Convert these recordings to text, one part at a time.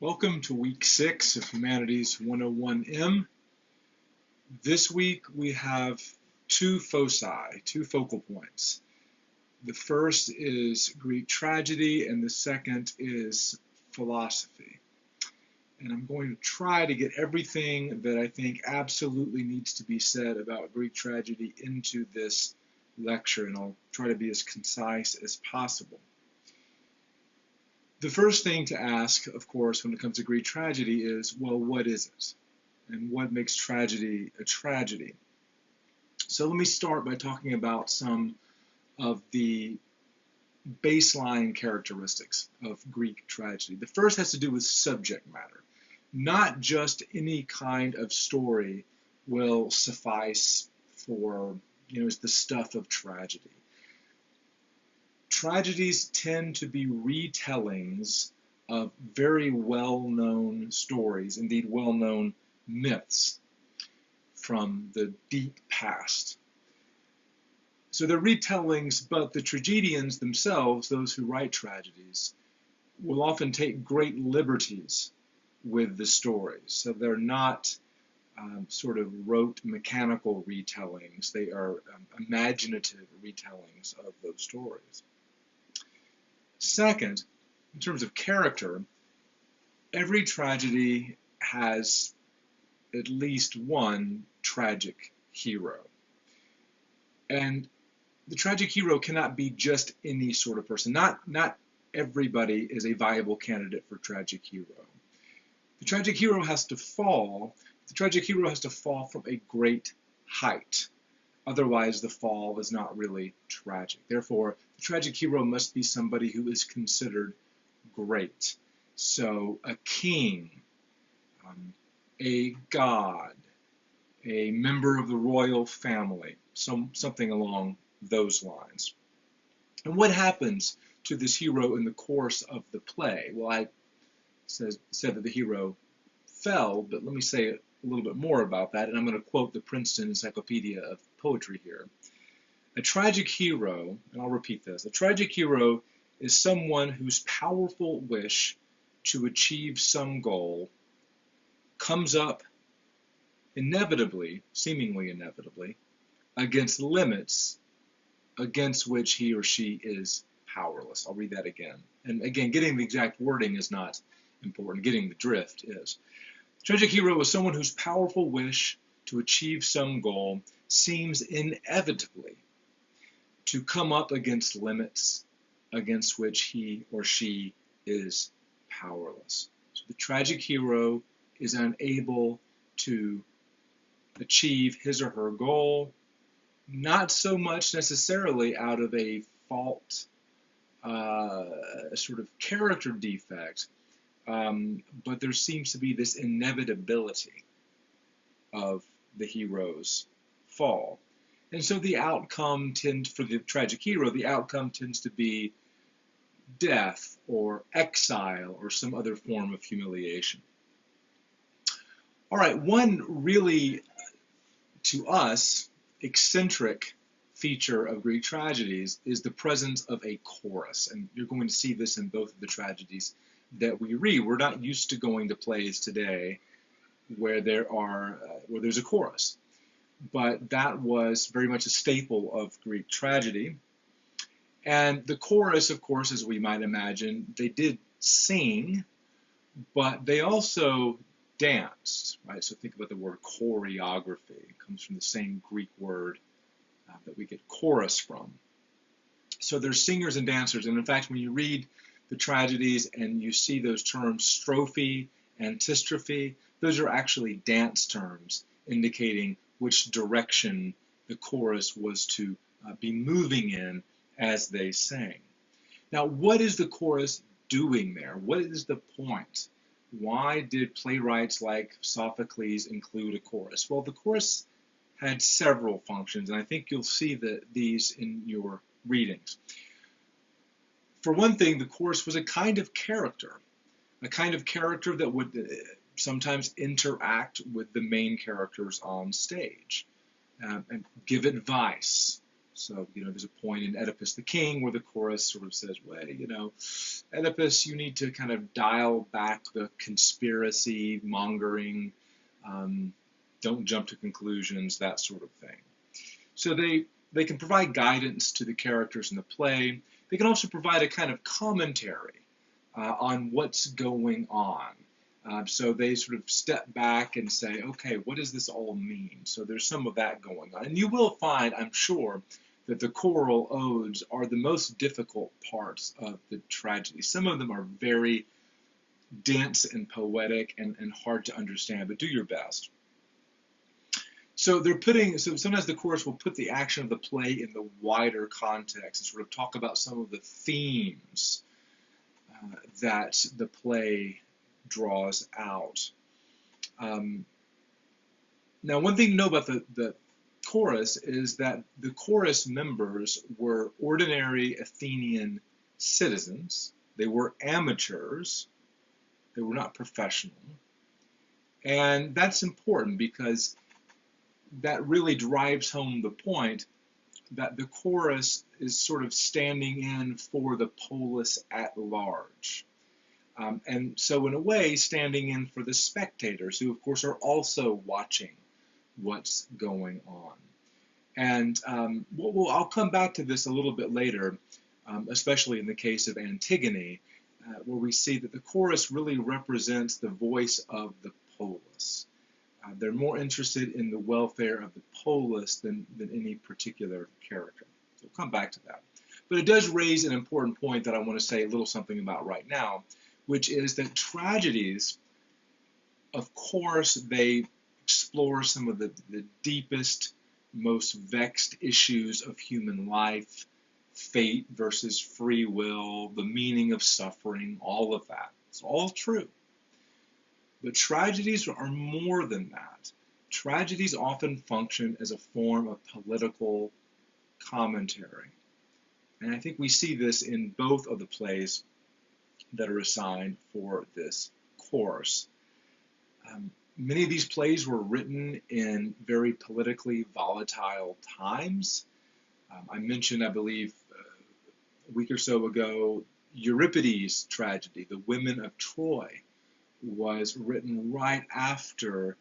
Welcome to week 6 of Humanities 101M. This week we have two foci, two focal points. The first is Greek tragedy and the second is philosophy. And I'm going to try to get everything that I think absolutely needs to be said about Greek tragedy into this lecture, and I'll try to be as concise as possible. The first thing to ask, of course, when it comes to Greek tragedy is, well, what is it? And what makes tragedy a tragedy? So let me start by talking about some of the baseline characteristics of Greek tragedy. The first has to do with subject matter. Not just any kind of story will suffice for, as the stuff of tragedy. Tragedies tend to be retellings of very well-known stories, indeed well-known myths from the deep past. So they're retellings, but the tragedians themselves, those who write tragedies, will often take great liberties with the stories. So they're not sort of rote mechanical retellings. They are imaginative retellings of those stories. Second, in terms of character, every tragedy has at least one tragic hero. And the tragic hero cannot be just any sort of person. Not everybody is a viable candidate for tragic hero. The tragic hero has to fall. The tragic hero has to fall from a great height. Otherwise, the fall is not really tragic. Therefore, the tragic hero must be somebody who is considered great. So, a king, a god, a member of the royal family, something along those lines. And what happens to this hero in the course of the play? Well, I said that the hero fell, but let me say a little bit more about that, and I'm going to quote the Princeton Encyclopedia of Poetry here. A tragic hero, and I'll repeat this, a tragic hero is someone whose powerful wish to achieve some goal comes up inevitably, seemingly inevitably, against limits against which he or she is powerless. I'll read that again. And again, getting the exact wording is not important. Getting the drift is. Tragic hero is someone whose powerful wish to achieve some goal seems inevitably to come up against limits against which he or she is powerless. So the tragic hero is unable to achieve his or her goal, not so much necessarily out of a fault, sort of character defect, but there seems to be this inevitability of the hero's fall. And so the outcome for the tragic hero, the outcome tends to be death or exile or some other form of humiliation. All right, one really, to us, eccentric feature of Greek tragedies is the presence of a chorus. And you're going to see this in both of the tragedies that we read. We're not used to going to plays today where there's a chorus, but that was very much a staple of Greek tragedy. And the chorus, of course, as we might imagine, they did sing, but they also danced, right? So think about the word choreography. It comes from the same Greek word that we get chorus from. So there's singers and dancers, and in fact, when you read the tragedies and you see those terms strophe and antistrophe, those are actually dance terms indicating which direction the chorus was to be moving in as they sang. Now, what is the chorus doing there? What is the point? Why did playwrights like Sophocles include a chorus? Well, the chorus had several functions, and I think you'll see these in your readings. For one thing, the chorus was a kind of character that would sometimes interact with the main characters on stage and give advice, So, there's a point in Oedipus the King where the chorus sort of says, well, Oedipus, you need to kind of dial back the conspiracy mongering, don't jump to conclusions, that sort of thing. So they can provide guidance to the characters in the play. They can also provide a kind of commentary on what's going on. So they sort of step back and say, okay, what does this all mean? So there's some of that going on. And you will find, I'm sure, that the choral odes are the most difficult parts of the tragedy. Some of them are very dense and poetic and hard to understand, but do your best. So sometimes the chorus will put the action of the play in the wider context and sort of talk about some of the themes that the play draws out. Now, one thing to know about the chorus is that the chorus members were ordinary Athenian citizens. They were amateurs. They were not professional. And that's important because that really drives home the point that the chorus is sort of standing in for the polis at large. And so in a way, standing in for the spectators, who of course are also watching what's going on. And I'll come back to this a little bit later, especially in the case of Antigone, where we see that the chorus really represents the voice of the polis. They're more interested in the welfare of the polis than any particular character. So we'll come back to that. But it does raise an important point that I want to say a little something about right now, which is that tragedies, of course, they explore some of the deepest, most vexed issues of human life, fate versus free will, the meaning of suffering, all of that. It's all true. But tragedies are more than that. Tragedies often function as a form of political commentary. And I think we see this in both of the plays that are assigned for this course. Many of these plays were written in very politically volatile times. I mentioned, I believe, a week or so ago, Euripides' tragedy, The Women of Troy, was written right after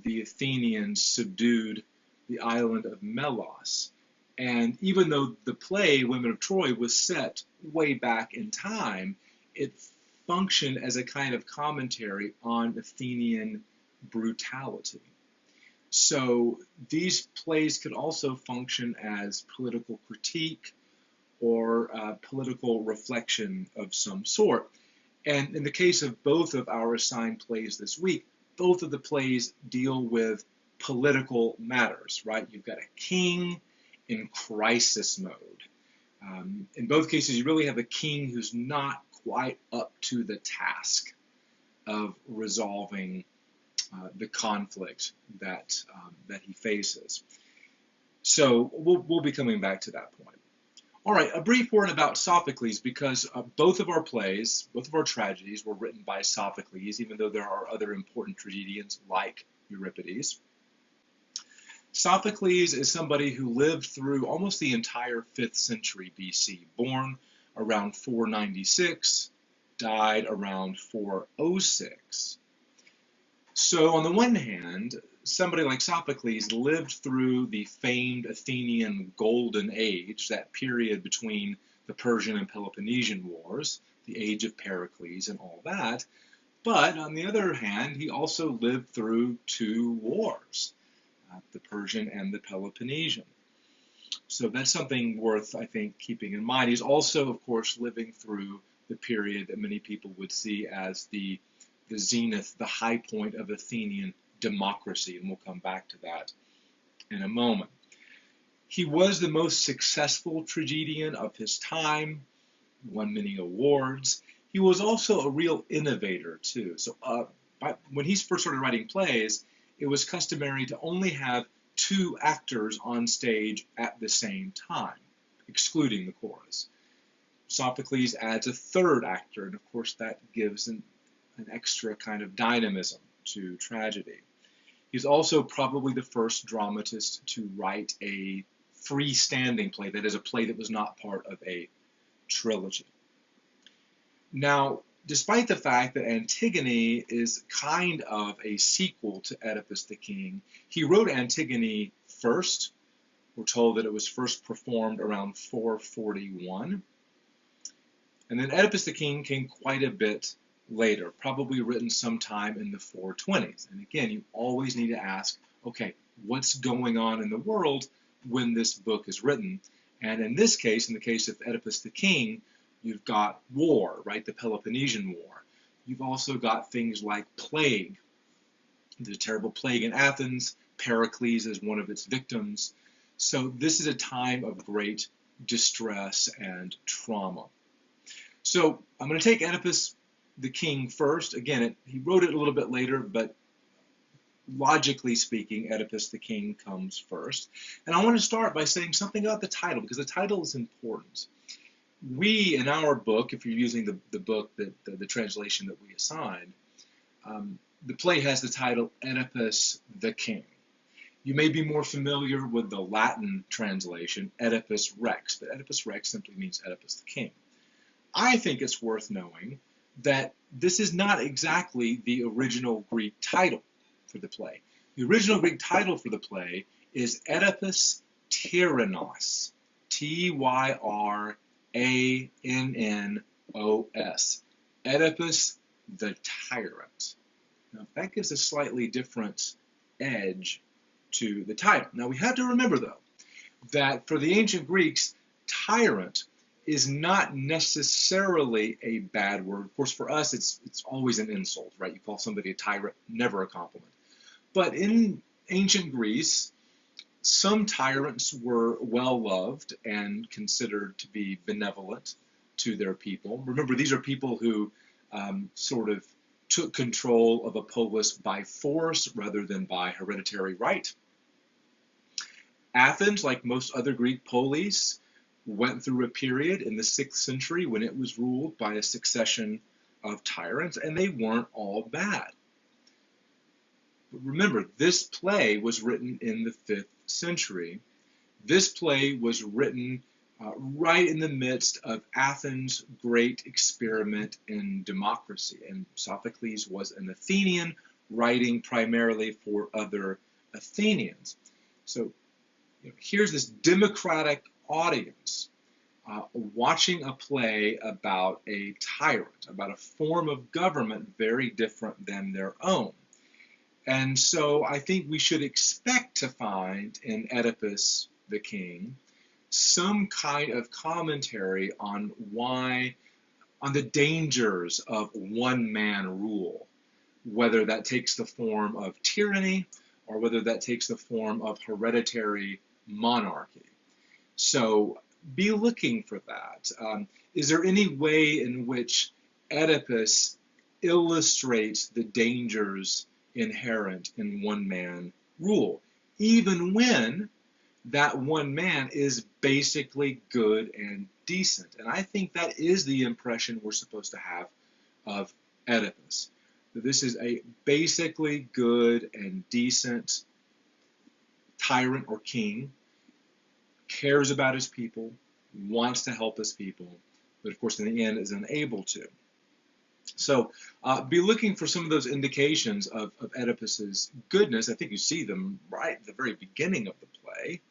the Athenians subdued the island of Melos. And even though the play, Women of Troy, was set way back in time, it functioned as a kind of commentary on Athenian brutality. So these plays could also function as political critique or political reflection of some sort. And in the case of both of our assigned plays this week, both of the plays deal with political matters, right? You've got a king in crisis mode. In both cases, you really have a king who's not quite up to the task of resolving the conflict that he faces. So we'll be coming back to that point. All right, a brief word about Sophocles, because both of our plays, both of our tragedies were written by Sophocles, even though there are other important tragedians like Euripides. Sophocles is somebody who lived through almost the entire 5th century BC, born around 496, died around 406. So on the one hand, somebody like Sophocles lived through the famed Athenian Golden Age, that period between the Persian and Peloponnesian Wars, the age of Pericles and all that. But on the other hand, he also lived through 2 wars, the Persian and the Peloponnesian. So that's something worth, I think, keeping in mind. He's also, of course, living through the period that many people would see as the zenith, the high point of Athenian democracy, and we'll come back to that in a moment. He was the most successful tragedian of his time, won many awards. He was also a real innovator, too. So when he first started writing plays, it was customary to only have 2 actors on stage at the same time, excluding the chorus. Sophocles adds a 3rd actor, and of course that gives an extra kind of dynamism to tragedy. He's also probably the first dramatist to write a freestanding play, that is, a play that was not part of a trilogy. Now, despite the fact that Antigone is kind of a sequel to Oedipus the King, he wrote Antigone first. We're told that it was first performed around 441. And then Oedipus the King came quite a bit later, probably written sometime in the 420s. And again, you always need to ask, okay, what's going on in the world when this book is written? And in this case, in the case of Oedipus the King, you've got war, right? The Peloponnesian War. You've also got things like plague, the terrible plague in Athens. Pericles is one of its victims. So this is a time of great distress and trauma. So I'm going to take Oedipus the King first. Again, he wrote it a little bit later, but logically speaking, Oedipus the King comes first. And I want to start by saying something about the title, because the title is important. We, in our book, if you're using the book, the translation that we assigned, the play has the title Oedipus the King. You may be more familiar with the Latin translation, Oedipus Rex, but Oedipus Rex simply means Oedipus the King. I think it's worth knowing that this is not exactly the original Greek title for the play. The original Greek title for the play is Oedipus Tyrannos, Tyrannnos, Oedipus the Tyrant. Now, that gives a slightly different edge to the title. Now, we have to remember, though, that for the ancient Greeks, tyrant is not necessarily a bad word. Of course, for us, it's always an insult, right? You call somebody a tyrant, never a compliment. But in ancient Greece, some tyrants were well-loved and considered to be benevolent to their people. Remember, these are people who sort of took control of a polis by force rather than by hereditary right. Athens, like most other Greek polis, went through a period in the 6th century when it was ruled by a succession of tyrants, and they weren't all bad. But remember, this play was written in the 5th century. This play was written right in the midst of Athens' great experiment in democracy, and Sophocles was an Athenian writing primarily for other Athenians. So here's this democratic audience watching a play about a tyrant, about a form of government very different than their own. And so I think we should expect to find in Oedipus the King some kind of commentary on the dangers of one-man rule, whether that takes the form of tyranny or whether that takes the form of hereditary monarchy. So be looking for that. Is there any way in which Oedipus illustrates the dangers inherent in one-man rule, even when that one man is basically good and decent? And I think that is the impression we're supposed to have of Oedipus. That this is a basically good and decent tyrant or king, cares about his people, wants to help his people, but of course in the end is unable to. So be looking for some of those indications of Oedipus's goodness. I think you see them right at the very beginning of the play.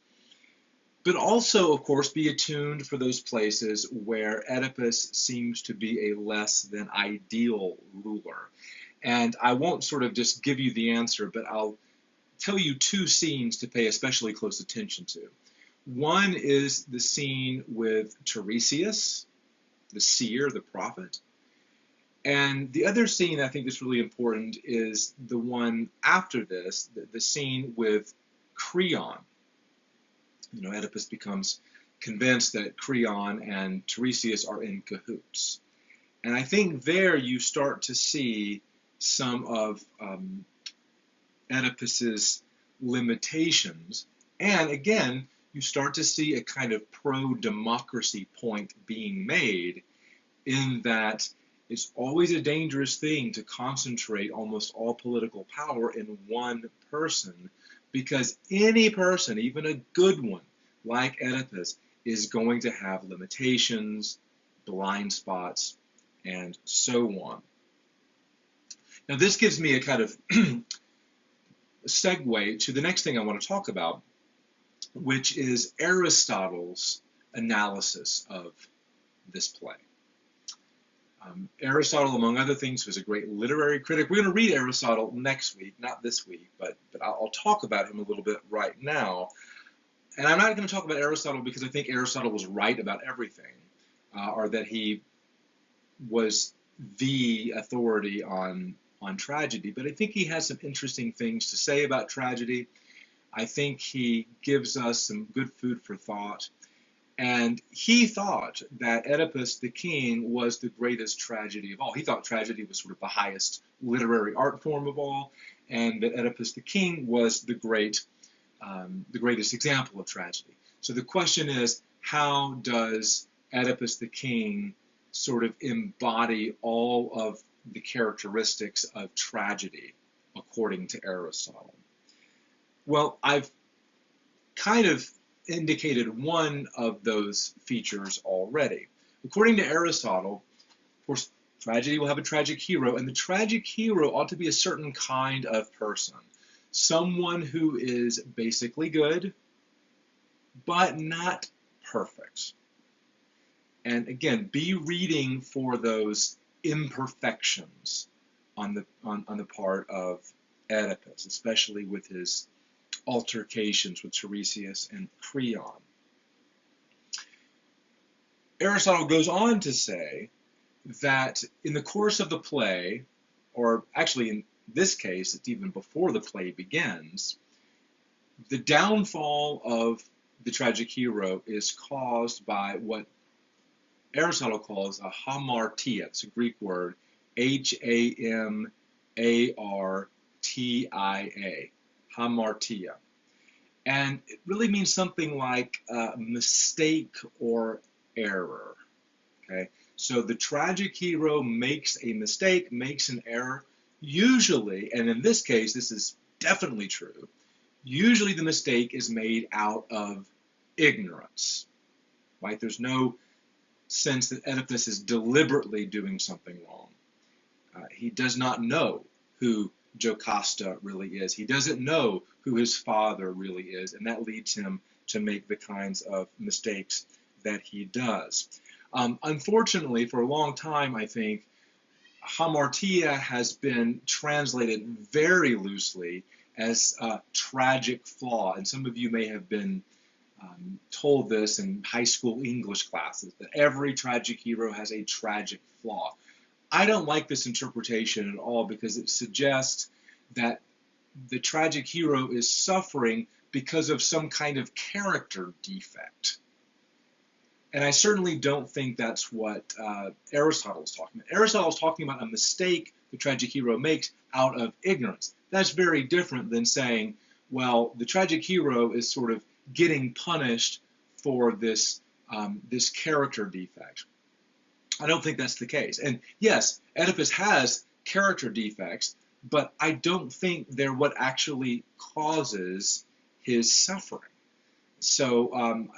But also, of course, be attuned for those places where Oedipus seems to be a less than ideal ruler. And I won't sort of just give you the answer, but I'll tell you two scenes to pay especially close attention to. One is the scene with Tiresias, the seer, the prophet. And the other scene I think that's really important is the one after this, the scene with Creon. You know, Oedipus becomes convinced that Creon and Tiresias are in cahoots. And I think there you start to see some of Oedipus's limitations. And again, you start to see a kind of pro-democracy point being made, in that it's always a dangerous thing to concentrate almost all political power in one person, because any person, even a good one, like Oedipus, is going to have limitations, blind spots, and so on. Now, this gives me a kind of segue to the next thing I want to talk about, which is Aristotle's analysis of this play. Aristotle, among other things, was a great literary critic. We're going to read Aristotle next week, not this week, but I'll talk about him a little bit right now. And I'm not going to talk about Aristotle because I think Aristotle was right about everything, or that he was the authority on tragedy. But I think he has some interesting things to say about tragedy. I think he gives us some good food for thought. And he thought that Oedipus the king was the greatest tragedy of all. He thought tragedy was sort of the highest literary art form of all, and that Oedipus the king was the greatest example of tragedy. So the question is, how does Oedipus the king sort of embody all of the characteristics of tragedy according to Aristotle? Well, I've kind of indicated one of those features already. According to Aristotle, of course, tragedy will have a tragic hero, and the tragic hero ought to be a certain kind of person. Someone who is basically good, but not perfect. And again, be reading for those imperfections on the part of Oedipus, especially with his altercations with Tiresias and Creon. Aristotle goes on to say that in the course of the play, or actually in this case, it's even before the play begins, the downfall of the tragic hero is caused by what Aristotle calls a hamartia. It's a Greek word, Hamartia. Hamartia. And it really means something like mistake or error. Okay? So the tragic hero makes a mistake, makes an error, usually, and in this case, this is definitely true, usually the mistake is made out of ignorance. Right? There's no sense that Oedipus is deliberately doing something wrong. He does not know who Jocasta really is. He doesn't know who his father really is, and that leads him to make the kinds of mistakes that he does. Unfortunately, for a long time, I think, hamartia has been translated very loosely as a tragic flaw, and some of you may have been told this in high school English classes, that every tragic hero has a tragic flaw. I don't like this interpretation at all because it suggests that the tragic hero is suffering because of some kind of character defect. And I certainly don't think that's what Aristotle is talking about. Aristotle is talking about a mistake the tragic hero makes out of ignorance. That's very different than saying, well, the tragic hero is sort of getting punished for this character defect. I don't think that's the case. And yes, Oedipus has character defects, but I don't think they're what actually causes his suffering. So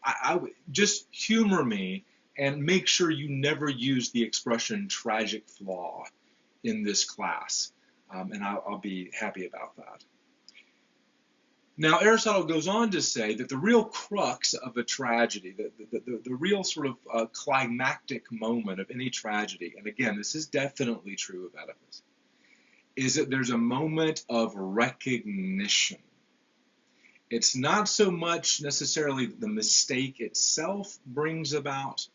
I would just humor me and make sure you never use the expression tragic flaw in this class, and I'll be happy about that. Now, Aristotle goes on to say that the real crux of a tragedy, the real sort of climactic moment of any tragedy, and again, this is definitely true of Oedipus, is that there's a moment of recognition. It's not so much necessarily the mistake itself brings about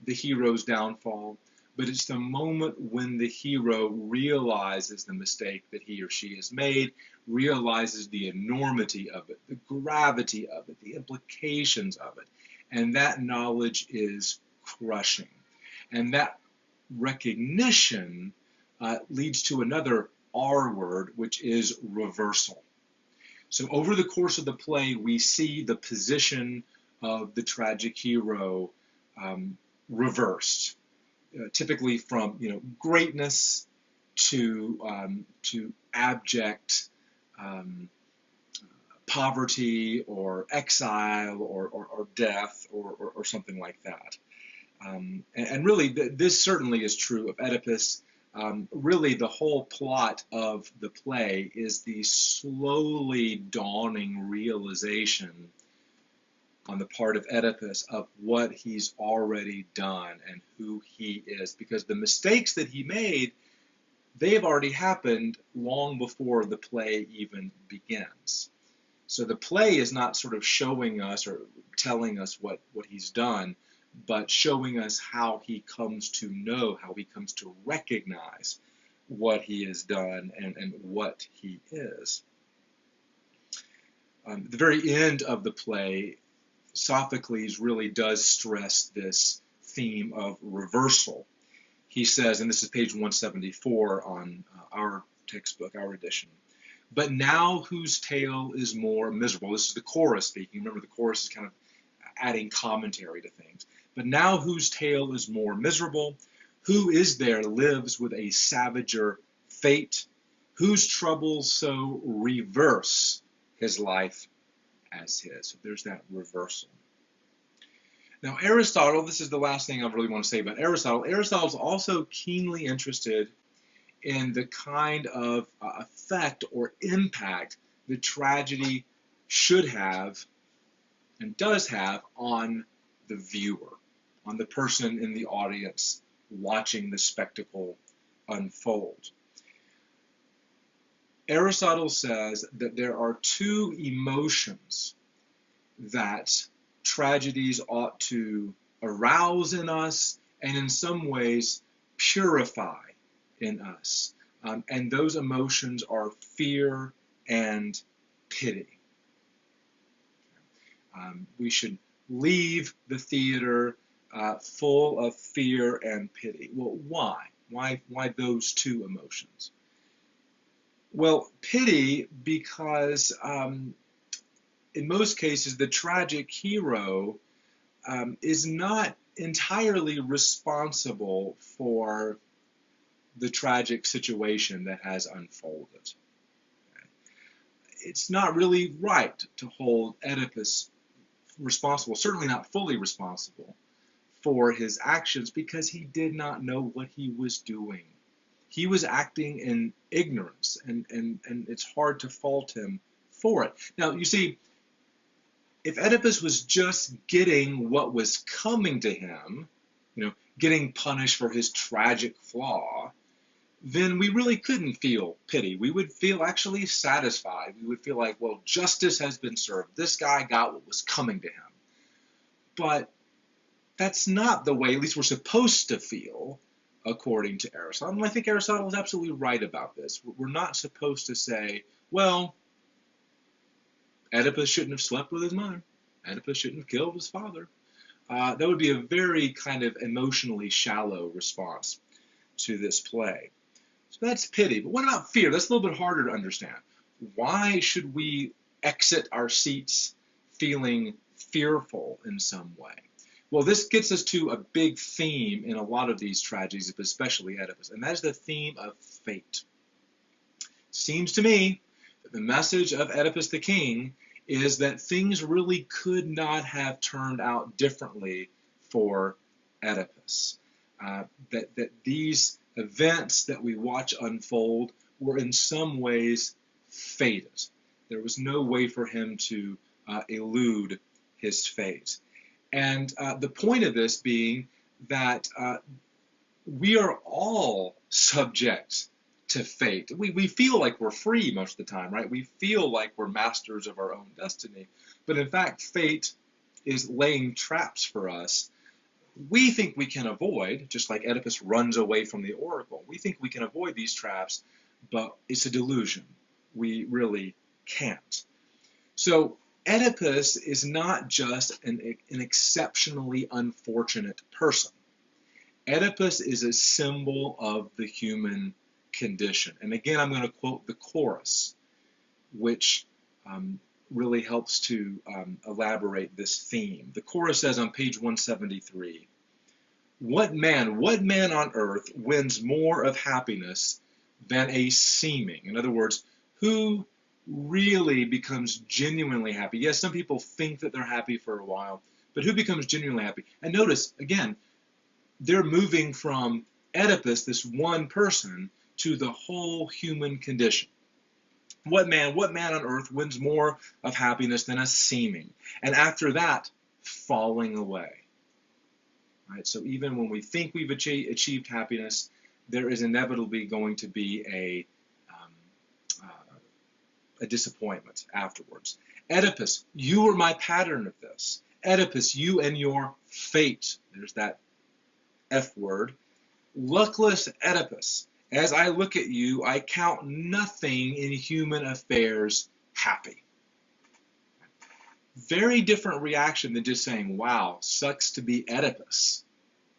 the hero's downfall, but it's the moment when the hero realizes the mistake that he or she has made, realizes the enormity of it, the gravity of it, the implications of it, and that knowledge is crushing. And that recognition leads to another R word, which is reversal. So over the course of the play, we see the position of the tragic hero reversed, typically from greatness to abject poverty or exile or death or something like that. And really, this certainly is true of Oedipus. Really, the whole plot of the play is the slowly dawning realization on the part of Oedipus of what he's already done and who he is. Because the mistakes that he made, they've already happened long before the play even begins. So the play is not sort of showing us or telling us what he's done, but showing us how he comes to know, how he comes to recognize what he has done and what he is. At the very end of the play, Sophocles really does stress this theme of reversal. He says, and this is page 174 on our textbook, our edition, "But now whose tale is more miserable?" This is the chorus speaking. Remember, the chorus is kind of adding commentary to things. "But now whose tale is more miserable? Who is there lives with a savager fate? Whose troubles so reverse his life as his?" So there's that reversal. Now Aristotle, this is the last thing I really want to say about Aristotle. Aristotle's also keenly interested in the kind of effect or impact that tragedy should have and does have on the viewer, on the person in the audience watching the spectacle unfold. Aristotle says that there are two emotions that tragedies ought to arouse in us and in some ways purify in us. And those emotions are fear and pity. We should leave the theater full of fear and pity. Well, why? Why those two emotions? Well, pity because in most cases the tragic hero is not entirely responsible for the tragic situation that has unfolded. It's not really right to hold Oedipus responsible, certainly not fully responsible, for his actions because he did not know what he was doing. He was acting in ignorance, and it's hard to fault him for it. Now, you see, if Oedipus was just getting what was coming to him, getting punished for his tragic flaw, then we really couldn't feel pity. We would feel actually satisfied. We would feel like, well, justice has been served. This guy got what was coming to him. But that's not the way, at least we're supposed to feel, according to Aristotle. And I think Aristotle is absolutely right about this. We're not supposed to say, well, Oedipus shouldn't have slept with his mother. Oedipus shouldn't have killed his father. That would be a very kind of emotionally shallow response to this play. So that's pity. But what about fear? That's a little bit harder to understand. Why should we exit our seats feeling fearful in some way? Well, this gets us to a big theme in a lot of these tragedies, but especially Oedipus, and that is the theme of fate. Seems to me that the message of Oedipus the king is that things really could not have turned out differently for Oedipus. That these events that we watch unfold were in some ways fated. There was no way for him to elude his fate. And the point of this being that we are all subject to fate. We feel like we're free most of the time, right? We feel like we're masters of our own destiny. But in fact, fate is laying traps for us. We think we can avoid, just like Oedipus runs away from the oracle. We think we can avoid these traps, but it's a delusion. We really can't. So Oedipus is not just an exceptionally unfortunate person. Oedipus is a symbol of the human condition. And again, I'm going to quote the chorus, which really helps to elaborate this theme. The chorus says on page 173, what man on earth wins more of happiness than a seeming? In other words, who really becomes genuinely happy? Yes, some people think that they're happy for a while, but who becomes genuinely happy? And notice, again, they're moving from Oedipus, this one person, to the whole human condition. What man on earth wins more of happiness than a seeming? And after that, falling away. Right? So even when we think we've achieved happiness, there is inevitably going to be a disappointment afterwards. Oedipus, you were my pattern of this. Oedipus, you and your fate. There's that F word. Luckless Oedipus, as I look at you, I count nothing in human affairs happy. Very different reaction than just saying, wow, sucks to be Oedipus.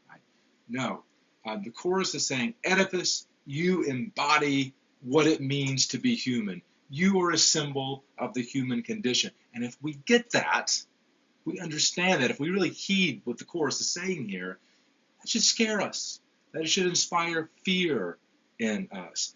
Right? No, the chorus is saying, Oedipus, you embody what it means to be human. You are a symbol of the human condition. And if we get that, we understand that, if we really heed what the chorus is saying here, that should scare us. That should inspire fear in us.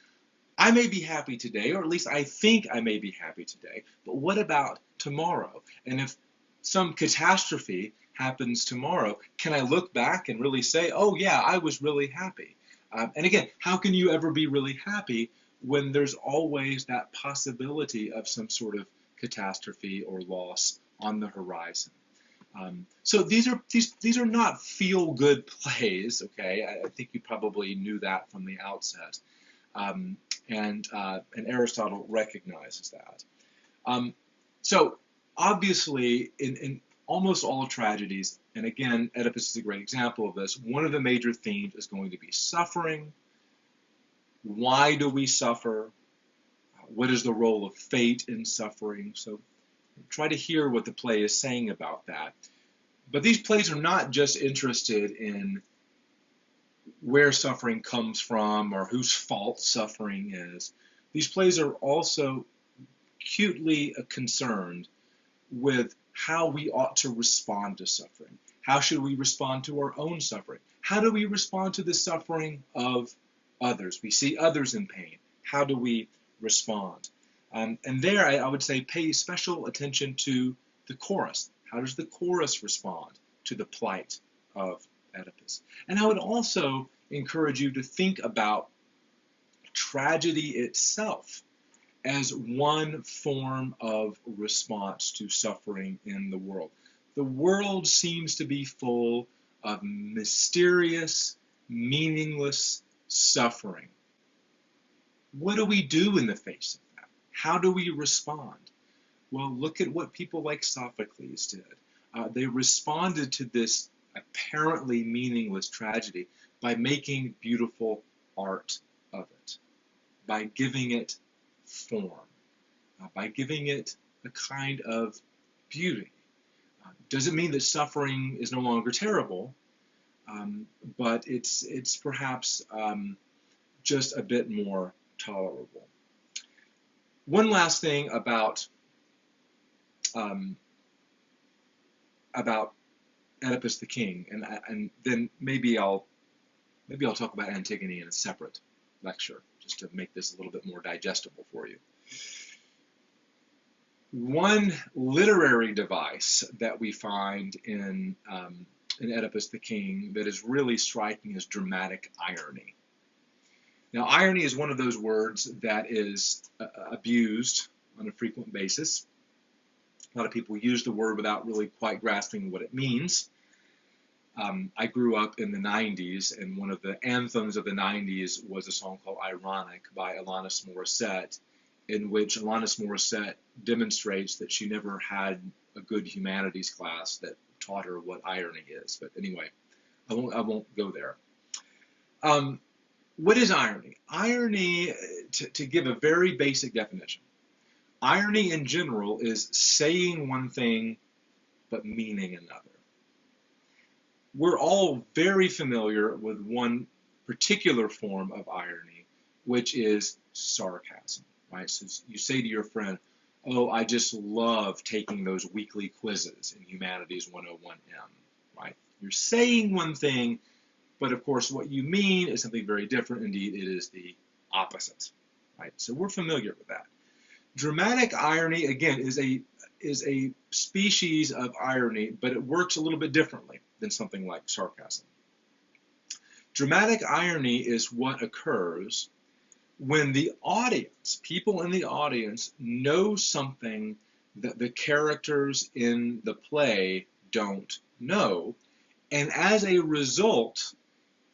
I may be happy today, or at least I think I may be happy today, but what about tomorrow? And if some catastrophe happens tomorrow, can I look back and really say, oh yeah, I was really happy? And again, how can you ever be really happy when there's always that possibility of some sort of catastrophe or loss on the horizon? So these are not feel-good plays, okay? I think you probably knew that from the outset. And Aristotle recognizes that. So obviously, in almost all tragedies, and again, Oedipus is a great example of this, one of the major themes is going to be suffering. Why do we suffer? What is the role of fate in suffering? So try to hear what the play is saying about that. But these plays are not just interested in where suffering comes from or whose fault suffering is. These plays are also acutely concerned with how we ought to respond to suffering. How should we respond to our own suffering? How do we respond to the suffering of others? We see others in pain. How do we respond? And there, I would say, pay special attention to the chorus. How does the chorus respond to the plight of Oedipus? And I would also encourage you to think about tragedy itself as one form of response to suffering in the world. The world seems to be full of mysterious, meaningless suffering. What do we do in the face of that? How do we respond? Well, look at what people like Sophocles did. They responded to this apparently meaningless tragedy by making beautiful art of it, by giving it form, by giving it a kind of beauty. Doesn't mean that suffering is no longer terrible, but it's perhaps just a bit more tolerable. One last thing about Oedipus the king, and then maybe I'll talk about Antigone in a separate lecture, just to make this a little bit more digestible for you. One literary device that we find in Oedipus the king that is really striking is dramatic irony. Now, irony is one of those words that is abused on a frequent basis. A lot of people use the word without really quite grasping what it means. I grew up in the 90s, and one of the anthems of the 90s was a song called Ironic by Alanis Morissette, in which Alanis Morissette demonstrates that she never had a good humanities class that taught her what irony is. But anyway, I won't go there. What is irony? Irony, to give a very basic definition, irony in general is saying one thing but meaning another. We're all very familiar with one particular form of irony, which is sarcasm, right? So you say to your friend, oh, I just love taking those weekly quizzes in Humanities 101M, right? You're saying one thing, but of course what you mean is something very different. Indeed, it is the opposite, right? So we're familiar with that. Dramatic irony, again, is a species of irony, but it works a little bit differently than something like sarcasm. Dramatic irony is what occurs when the audience, people in the audience, know something that the characters in the play don't know, and as a result,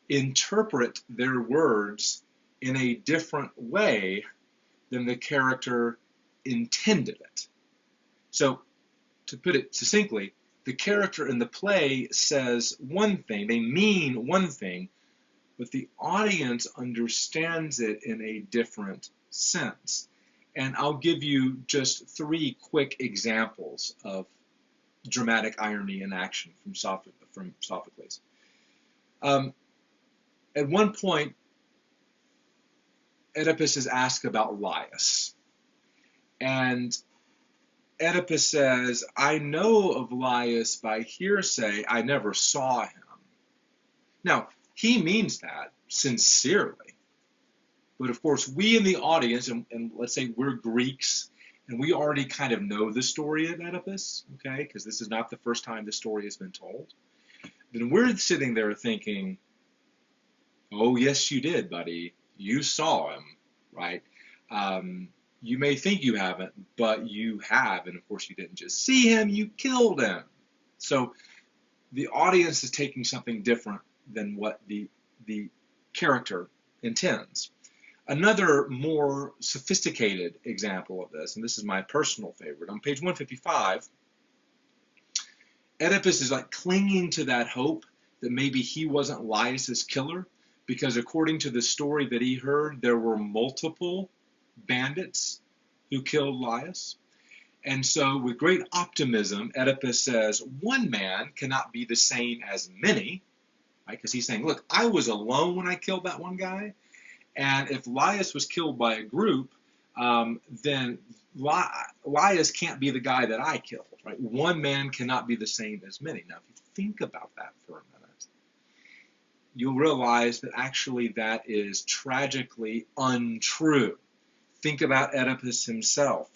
interpret their words in a different way than the character intended it. So, to put it succinctly, the character in the play says one thing, they mean one thing, but the audience understands it in a different sense. And I'll give you just 3 quick examples of dramatic irony in action from Sophocles. At one point, Oedipus is asked about Laius. And Oedipus says, I know of Laius by hearsay, I never saw him. Now, he means that sincerely. But of course, we in the audience, and let's say we're Greeks, and we already kind of know the story of Oedipus, okay, because this is not the first time the story has been told. Then we're sitting there thinking, oh, yes, you did, buddy. You saw him, right? You may think you haven't, but you have. And of course, you didn't just see him, you killed him. So the audience is taking something different than what the character intends. Another more sophisticated example of this, and this is my personal favorite, on page 155, Oedipus is like clinging to that hope that maybe he wasn't Laius's killer, because according to the story that he heard, there were multiple bandits who killed Laius. And so with great optimism, Oedipus says, one man cannot be the same as many, right? Because he's saying, look, I was alone when I killed that one guy. And if Laius was killed by a group, then Laius can't be the guy that I killed, right? One man cannot be the same as many. Now, if you think about that for a minute, you'll realize that actually that is tragically untrue. Think about Oedipus himself.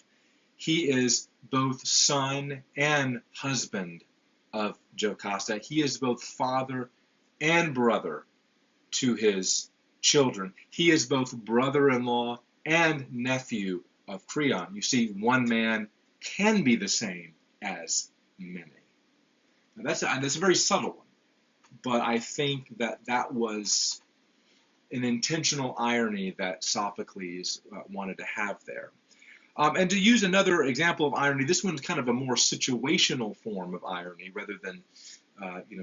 He is both son and husband of Jocasta. He is both father and brother to his children. He is both brother-in-law and nephew of Creon. You see, one man can be the same as many. Now that's a very subtle one, but I think that that was an intentional irony that Sophocles wanted to have there. And to use another example of irony, this one's kind of a more situational form of irony rather than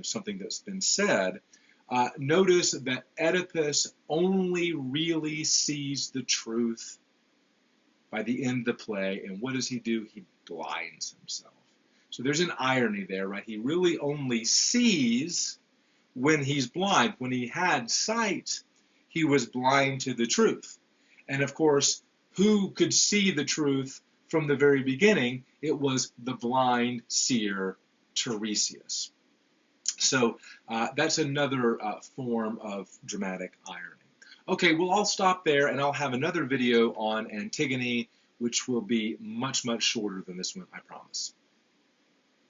something that's been said. Notice that Oedipus only really sees the truth by the end of the play, and what does he do? He blinds himself. So there's an irony there, right? He really only sees when he's blind. When he had sight, he was blind to the truth. And of course, who could see the truth from the very beginning? It was the blind seer Tiresias. So that's another form of dramatic irony. Okay, well, I'll stop there, and I'll have another video on Antigone, which will be much, much shorter than this one, I promise.